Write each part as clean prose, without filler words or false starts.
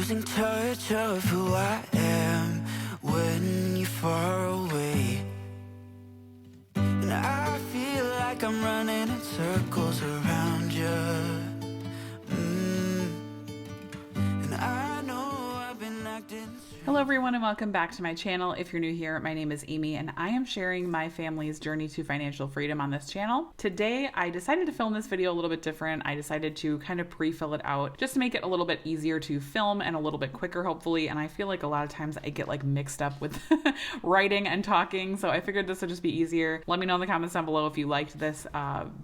losing touch of who I am when you're far away. And I feel like I'm running in circles around you. And I know I've been acting. Hello everyone and welcome back to my channel. If you're new here, my name is Amy and I am sharing my family's journey to financial freedom on this channel. Today, I decided to film this video a little bit different. I decided to kind of pre-fill it out just to make it a little bit easier to film and a little bit quicker, hopefully. And I feel like a lot of times I get like mixed up with writing and talking. So I figured this would just be easier. Let me know in the comments down below if you liked this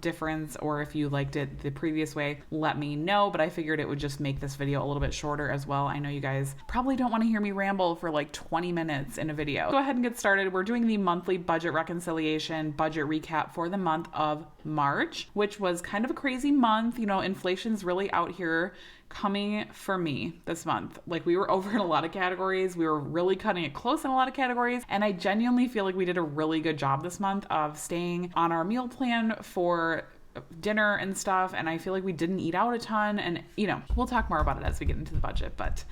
difference or if you liked it the previous way. Let me know, but I figured it would just make this video a little bit shorter as well. I know you guys probably don't want to hear me ramble for like 20 minutes in a video. Go ahead and get started. We're doing the monthly budget reconciliation, budget recap for the month of March, which was kind of a crazy month. You know, inflation's really out here coming for me this month. Like we were over in a lot of categories. We were really cutting it close in a lot of categories. And I genuinely feel like we did a really good job this month of staying on our meal plan for dinner and stuff. And I feel like we didn't eat out a ton. And, you know, we'll talk more about it as we get into the budget, but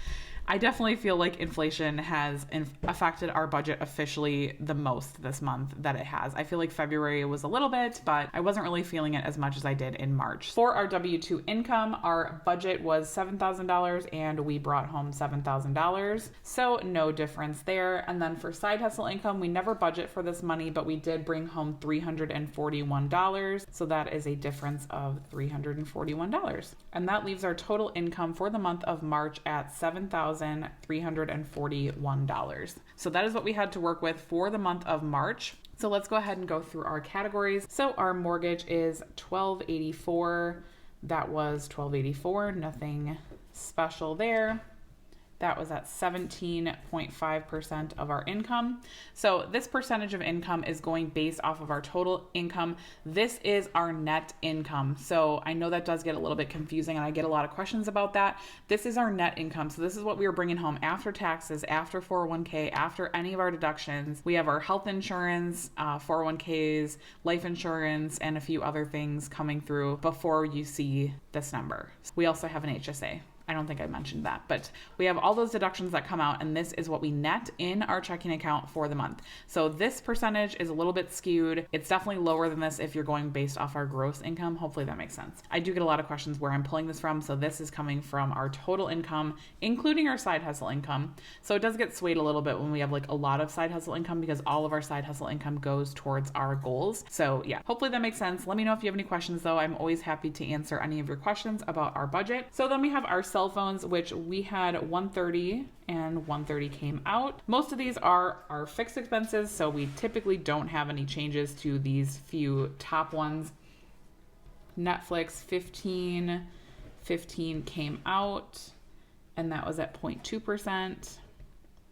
I definitely feel like inflation has affected our budget officially the most this month that it has. I feel like February was a little bit, but I wasn't really feeling it as much as I did in March. For our W-2 income, our budget was $7,000 and we brought home $7,000. So no difference there. And then for side hustle income, we never budget for this money, but we did bring home $341. So that is a difference of $341. And that leaves our total income for the month of March at $7,341. So that is what we had to work with for the month of March. So let's go ahead and go through our categories. So our mortgage is $1,284. That was $1,284, nothing special there. That was at 17.5% of our income. So this percentage of income is going based off of our total income. This is our net income. So I know that does get a little bit confusing and I get a lot of questions about that. This is our net income. So this is what we are bringing home after taxes, after 401k, after any of our deductions. We have our health insurance, 401ks, life insurance, and a few other things coming through before you see this number. We also have an HSA. I don't think I mentioned that, but we have all those deductions that come out, and this is what we net in our checking account for the month. So this percentage is a little bit skewed. It's definitely lower than this if you're going based off our gross income. Hopefully that makes sense. I do get a lot of questions where I'm pulling this from. So this is coming from our total income, including our side hustle income. So it does get swayed a little bit when we have like a lot of side hustle income because all of our side hustle income goes towards our goals. So yeah, hopefully that makes sense. Let me know if you have any questions though. I'm always happy to answer any of your questions about our budget. So then we have our cell phones, which we had $130 and $130 came out. Most of these are our fixed expenses, so we typically don't have any changes to these few top ones. Netflix, $15 came out, and that was at 0.2%.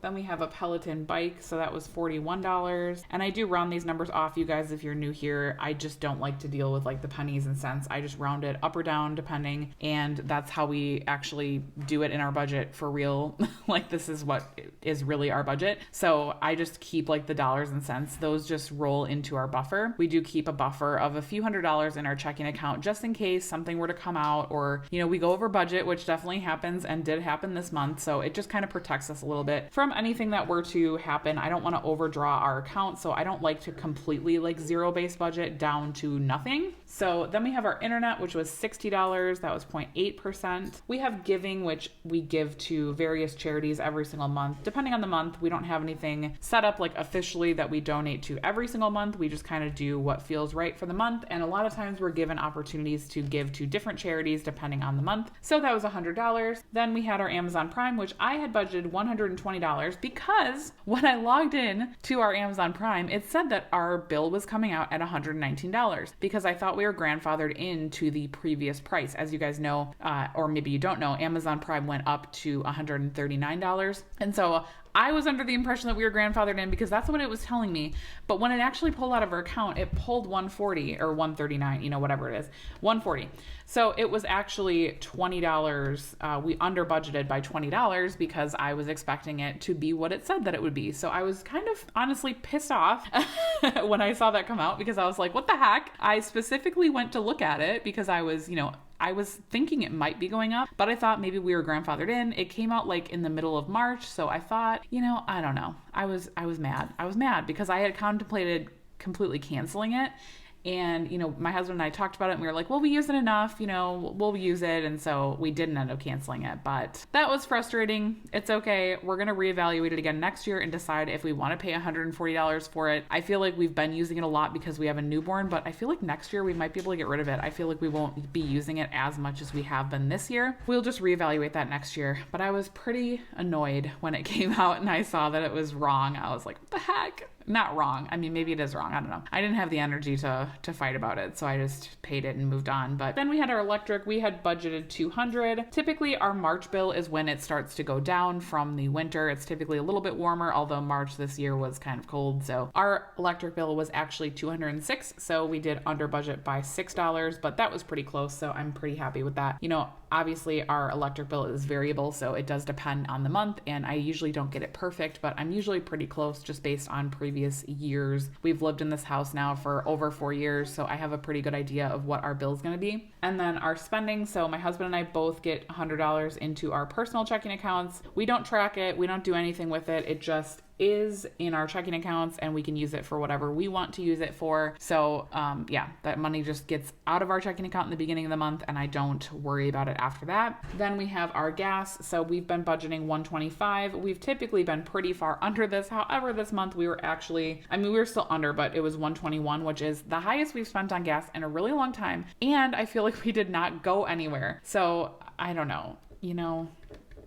Then we have a Peloton bike, so that was $41. And I do round these numbers off, you guys, if you're new here. I just don't like to deal with like the pennies and cents. I just round it up or down depending, and that's how we actually do it in our budget for real. Like this is what is really our budget. So I just keep like the dollars and cents. Those just roll into our buffer. We do keep a buffer of a few $100s in our checking account just in case something were to come out or, you know, we go over budget, which definitely happens and did happen this month. So it just kind of protects us a little bit from anything that were to happen. I don't want to overdraw our account, so I don't like to completely like zero-based budget down to nothing. So then we have our internet, which was $60. That was 0.8%. We have giving, which we give to various charities every single month. Depending on the month, we don't have anything set up like officially that we donate to every single month. We just kind of do what feels right for the month. And a lot of times we're given opportunities to give to different charities depending on the month. So that was $100. Then we had our Amazon Prime, which I had budgeted $120 because when I logged in to our Amazon Prime, it said that our bill was coming out at $119 because I thought we were grandfathered into the previous price. As you guys know, or maybe you don't know, Amazon Prime went up to $139. And so I was under the impression that we were grandfathered in because that's what it was telling me. But when it actually pulled out of our account, it pulled 140 or 139, you know, whatever it is, 140. So it was actually $20. We under budgeted by $20 because I was expecting it to be what it said that it would be. So I was kind of honestly pissed off when I saw that come out because I was like, what the heck? I specifically went to look at it because I was, you know, I was thinking it might be going up, but I thought maybe we were grandfathered in. It came out like in the middle of March, so I thought, I don't know. I was mad. I was mad because I had contemplated completely canceling it. And, my husband and I talked about it and we were like, well, we use it enough, we'll use it. And so we didn't end up canceling it, but that was frustrating. It's okay. We're going to reevaluate it again next year and decide if we want to pay $140 for it. I feel like we've been using it a lot because we have a newborn, but I feel like next year we might be able to get rid of it. I feel like we won't be using it as much as we have been this year. We'll just reevaluate that next year. But I was pretty annoyed when it came out and I saw that it was wrong. I was like, what the heck? Not wrong. I mean, maybe it is wrong. I don't know. I didn't have the energy to fight about it, so I just paid it and moved on. But then we had our electric. We had budgeted $200. Typically, our March bill is when it starts to go down from the winter. It's typically a little bit warmer, although March this year was kind of cold. So our electric bill was actually $206. So we did under budget by $6, but that was pretty close. So I'm pretty happy with that. Obviously our electric bill is variable, so it does depend on the month, and I usually don't get it perfect, but I'm usually pretty close just based on previous years. We've lived in this house now for over 4 years, so I have a pretty good idea of what our bill is going to be. And then our spending, so my husband and I both get $100 into our personal checking accounts. We don't track it, we don't do anything with it. It just is in our checking accounts and we can use it for whatever we want to use it for. So that money just gets out of our checking account in the beginning of the month and I don't worry about it after that. Then we have our gas. So we've been budgeting $125. We've typically been pretty far under this. However, this month we were still under, but it was $121, which is the highest we've spent on gas in a really long time. And I feel like we did not go anywhere. So I don't know,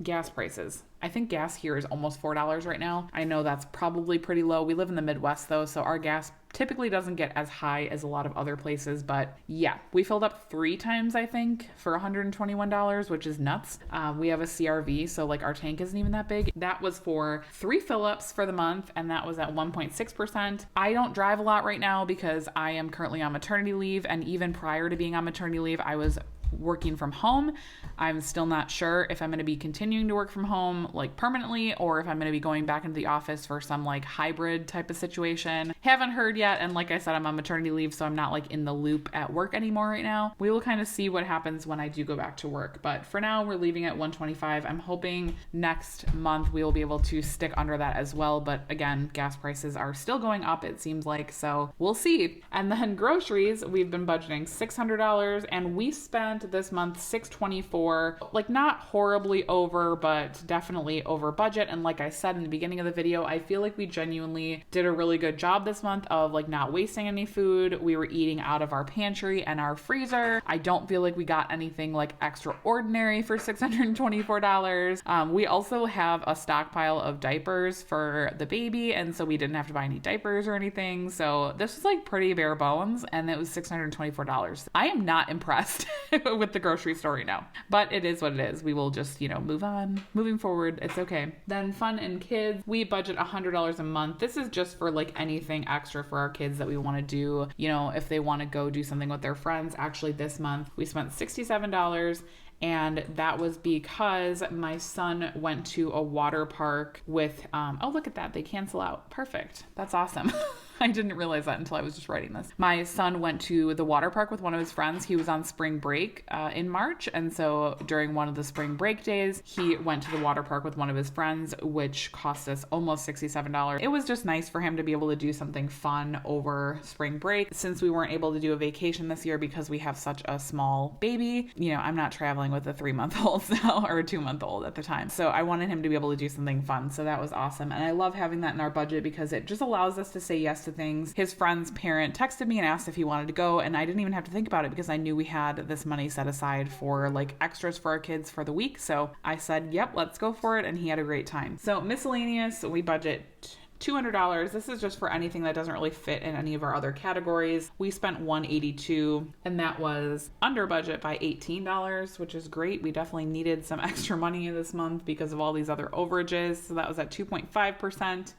gas prices. I think gas here is almost $4 right now. I know that's probably pretty low. We live in the Midwest though, so our gas typically doesn't get as high as a lot of other places, but yeah, we filled up 3 times, I think, for $121, which is nuts. We have a CRV, so like our tank isn't even that big. That was for 3 fill-ups for the month, and that was at 1.6%. I don't drive a lot right now because I am currently on maternity leave, and even prior to being on maternity leave, I was working from home. I'm still not sure if I'm going to be continuing to work from home like permanently or if I'm going to be going back into the office for some like hybrid type of situation. Haven't heard yet. And like I said, I'm on maternity leave, so I'm not like in the loop at work anymore right now. We will kind of see what happens when I do go back to work. But for now, we're leaving at 125. I'm hoping next month we will be able to stick under that as well. But again, gas prices are still going up, it seems like. So we'll see. And then groceries, we've been budgeting $600 and we spent this month $624, like not horribly over, but definitely over budget. And like I said in the beginning of the video, I feel like we genuinely did a really good job this month of like not wasting any food. We were eating out of our pantry and our freezer. I don't feel like we got anything like extraordinary for $624. We also have a stockpile of diapers for the baby, and so we didn't have to buy any diapers or anything. So this was like pretty bare bones, and it was $624. I am not impressed with the grocery store right now, but it is what it is. We will just, move on. Moving forward, it's okay. Then fun and kids, we budget $100 a month. This is just for like anything extra for our kids that we want to do, if they want to go do something with their friends. Actually, this month we spent $67. And that was because my son went to a water park with, oh, look at that. They cancel out. Perfect. That's awesome. I didn't realize that until I was just writing this. My son went to the water park with one of his friends. He was on spring break in March. And so during one of the spring break days, he went to the water park with one of his friends, which cost us almost $67. It was just nice for him to be able to do something fun over spring break. Since we weren't able to do a vacation this year because we have such a small baby, I'm not traveling with a 3-month-old now, or a 2-month-old at the time. So I wanted him to be able to do something fun. So that was awesome. And I love having that in our budget because it just allows us to say yes to things. His friend's parent texted me and asked if he wanted to go, and I didn't even have to think about it because I knew we had this money set aside for like extras for our kids for the week. So I said, yep, let's go for it. And he had a great time. So miscellaneous, we budget $200. This is just for anything that doesn't really fit in any of our other categories. We spent $182, and that was under budget by $18, which is great. We definitely needed some extra money this month because of all these other overages. So that was at 2.5%.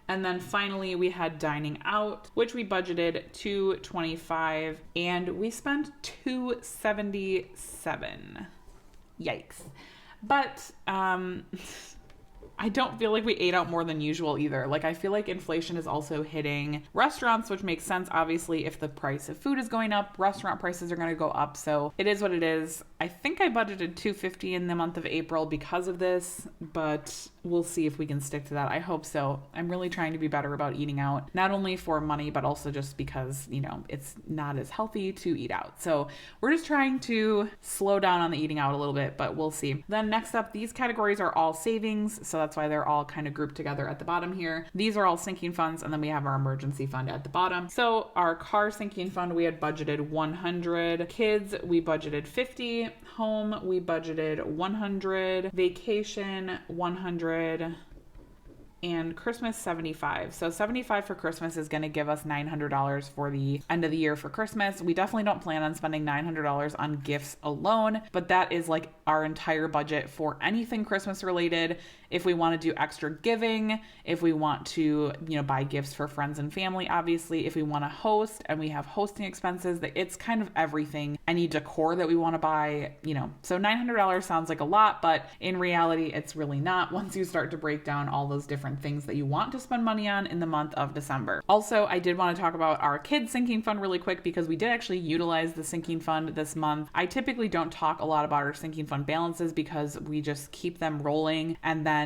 And then finally we had dining out, which we budgeted $225, and we spent $277. Yikes. But I don't feel like we ate out more than usual either. Like, I feel like inflation is also hitting restaurants, which makes sense. Obviously, if the price of food is going up, restaurant prices are going to go up. So it is what it is. I think I budgeted $250 in the month of April because of this, but we'll see if we can stick to that. I hope so. I'm really trying to be better about eating out, not only for money, but also just because, you know, it's not as healthy to eat out. So we're just trying to slow down on the eating out a little bit, but we'll see. Then next up, these categories are all savings. So that's why they're all kind of grouped together at the bottom here. These are all sinking funds, and then we have our emergency fund at the bottom. So our car sinking fund, we had budgeted 100. Kids, we budgeted 50. Home, we budgeted 100. Vacation, 100. And Christmas, 75. So 75 for Christmas is going to give us $900 for the end of the year for Christmas. We definitely don't plan on spending $900 on gifts alone, but that is like our entire budget for anything Christmas related. If we want to do extra giving, if we want to, you know, buy gifts for friends and family, obviously, if we want to host and we have hosting expenses, it's kind of everything. Any decor that we want to buy, you know. So $900 sounds like a lot, but in reality, it's really not once you start to break down all those different things that you want to spend money on in the month of December. Also, I did want to talk about our kids sinking fund really quick because we did actually utilize the sinking fund this month. I typically don't talk a lot about our sinking fund balances because we just keep them rolling, and then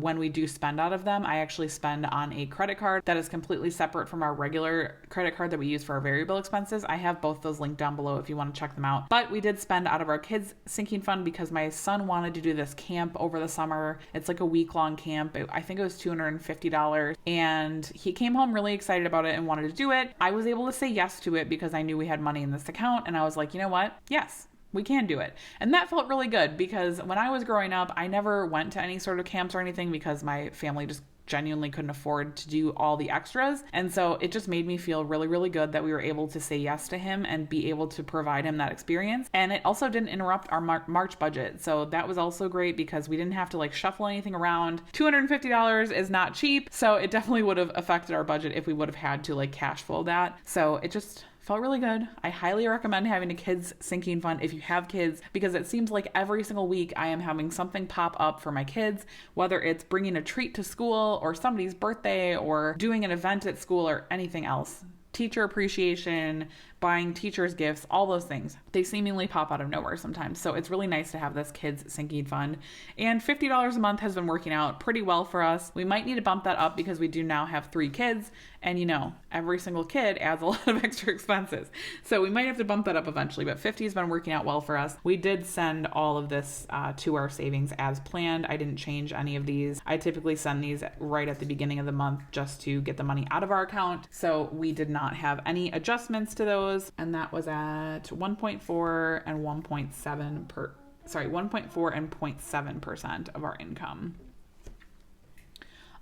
when we do spend out of them, I actually spend on a credit card that is completely separate from our regular credit card that we use for our variable expenses. I have both those linked down below if you want to check them out. But we did spend out of our kids sinking fund because my son wanted to do this camp over the summer. It's like a week-long camp. I think it was $250, and he came home really excited about it and wanted to do it. I was able to say yes to it because I knew we had money in this account, and I was like, you know what? Yes. We can do it. And that felt really good because when I was growing up, I never went to any sort of camps or anything because my family just genuinely couldn't afford to do all the extras. And so it just made me feel really, really good that we were able to say yes to him and be able to provide him that experience. And it also didn't interrupt our March budget. So that was also great because we didn't have to like shuffle anything around. $250 is not cheap. So it definitely would have affected our budget if we would have had to like cash flow that. So it just felt really good. I highly recommend having a kids sinking fund if you have kids, because it seems like every single week I am having something pop up for my kids, whether it's bringing a treat to school or somebody's birthday or doing an event at school or anything else. Teacher appreciation, buying teachers gifts, all those things. They seemingly pop out of nowhere sometimes. So it's really nice to have this kids sinking fund. And $50 a month has been working out pretty well for us. We might need to bump that up because we do now have 3 kids. And you know, every single kid adds a lot of extra expenses. So we might have to bump that up eventually, but 50 has been working out well for us. We did send all of this to our savings as planned. I didn't change any of these. I typically send these right at the beginning of the month just to get the money out of our account. So we did not have any adjustments to those. And that was at 1.4 and 0.7% of our income.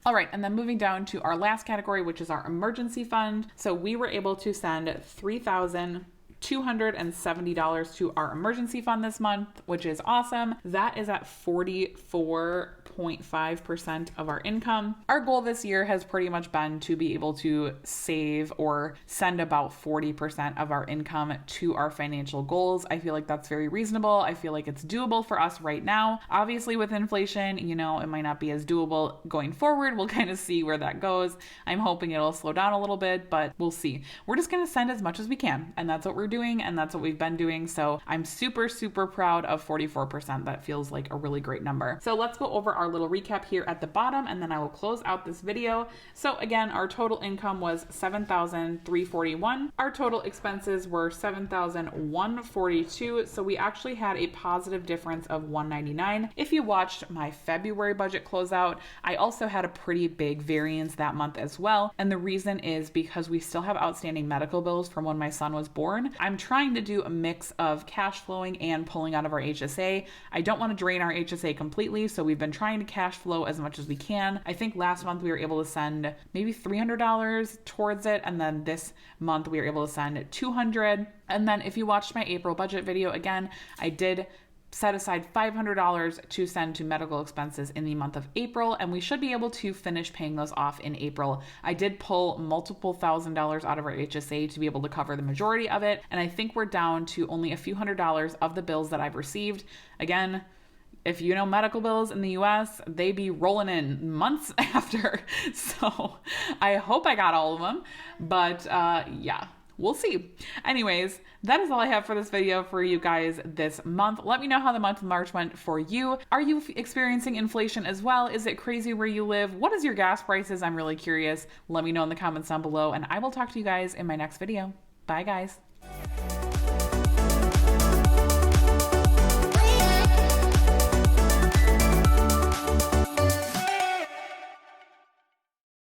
All right, and then moving down to our last category, which is our emergency fund. So we were able to send $3,270 to our emergency fund this month, which is awesome. That is at 44.5% of our income. Our goal this year has pretty much been to be able to save or send about 40% of our income to our financial goals. I feel like that's very reasonable. I feel like it's doable for us right now. Obviously with inflation, you know, it might not be as doable going forward. We'll kind of see where that goes. I'm hoping it'll slow down a little bit, but we'll see. We're just going to send as much as we can, and that's what we're doing, and that's what we've been doing. So I'm super, super proud of 44%. That feels like a really great number. So let's go over our little recap here at the bottom, and then I will close out this video. So again, our total income was $7,341. Our total expenses were $7,142. So we actually had a positive difference of $199. If you watched my February budget closeout, I also had a pretty big variance that month as well. And the reason is because we still have outstanding medical bills from when my son was born. I'm trying to do a mix of cash flowing and pulling out of our HSA. I don't want to drain our HSA completely, so we've been trying to cash flow as much as we can. I think last month we were able to send maybe $300 towards it, and then this month we were able to send $200. And then if you watched my April budget video, again, I did set aside $500 to send to medical expenses in the month of April, and we should be able to finish paying those off in April. I did pull multiple $1,000s out of our HSA to be able to cover the majority of it, and I think we're down to only a few $100s of the bills that I've received. Again, if you know medical bills in the US, they be rolling in months after. So I hope I got all of them, but yeah, we'll see. Anyways, that is all I have for this video for you guys this month. Let me know how the month of March went for you. Are you experiencing inflation as well? Is it crazy where you live? What is your gas prices? I'm really curious. Let me know in the comments down below, and I will talk to you guys in my next video. Bye, guys.